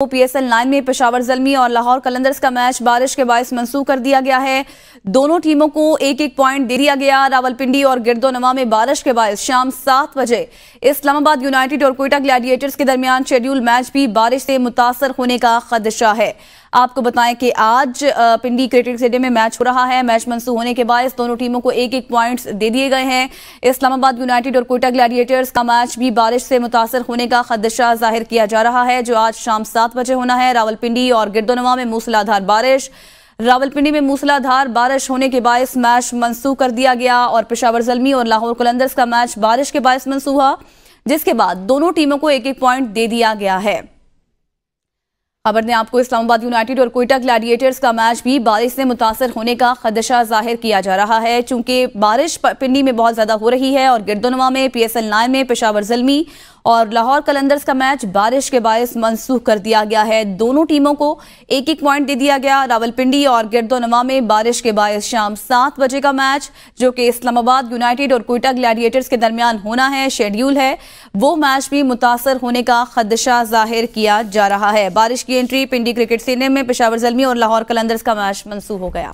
PSL 9 में पेशावर ज़ल्मी और लाहौर कलंदर्स का मैच बारिश के बायस मंसूख कर दिया गया है। दोनों टीमों को एक एक पॉइंट दे दिया गया। रावलपिंडी और गिरदोनवा में बारिश के बायस शाम 7 बजे इस्लामाबाद यूनाइटेड और क्वेटा ग्लैडिएटर्स के दरमियान शेड्यूल मैच भी बारिश से मुतासर होने का खदशा है। आपको बताएं कि आज पिंडी क्रिकेट स्टेडियम में मैच हो रहा है। मैच मंसूख होने के बायस दोनों टीमों को एक एक पॉइंट्स दे दिए गए हैं। इस्लामाबाद यूनाइटेड और क्वेटा ग्लैडिएटर्स का मैच भी बारिश से मुतासर होने का खदशा जाहिर किया जा रहा है, जो आज शाम 7 बजे होना है। रावलपिंडी और गिरदोनवा में मूसलाधार बारिश। रावलपिंडी में मूसलाधार बारिश होने के बायस मैच मंसूख कर दिया गया और पेशावर ज़ल्मी और लाहौर कलंदर्स का मैच बारिश के बायस मंसूख हुआ, जिसके बाद दोनों टीमों को एक एक पॉइंट दे दिया गया है। खबर ने आपको इस्लामाबाद यूनाइटेड और क्वेटा ग्लैडिएटर्स का मैच भी बारिश से मुतासर होने का खदशा जाहिर किया जा रहा है, चूंकि बारिश पिंडी में बहुत ज्यादा हो रही है और गिरदोनवा में PSL 9 में पेशावर ज़ल्मी और लाहौर कलंदर्स का मैच बारिश के बायस मंसूख कर दिया गया है। दोनों टीमों को एक एक पॉइंट दे दिया गया। रावलपिंडी और गिरदोनवा में बारिश के बायस शाम 7 बजे का मैच, जो कि इस्लामाबाद यूनाइटेड और क्वेटा ग्लैडिएटर्स के दरमियान होना है, शेड्यूल है, वो मैच भी मुतासर होने का खदशा जाहिर किया जा रहा है। बारिश की एंट्री पिंडी क्रिकेट स्टेडियम में पेशावर ज़ल्मी और लाहौर कलंदर्स का मैच मंसूख हो गया।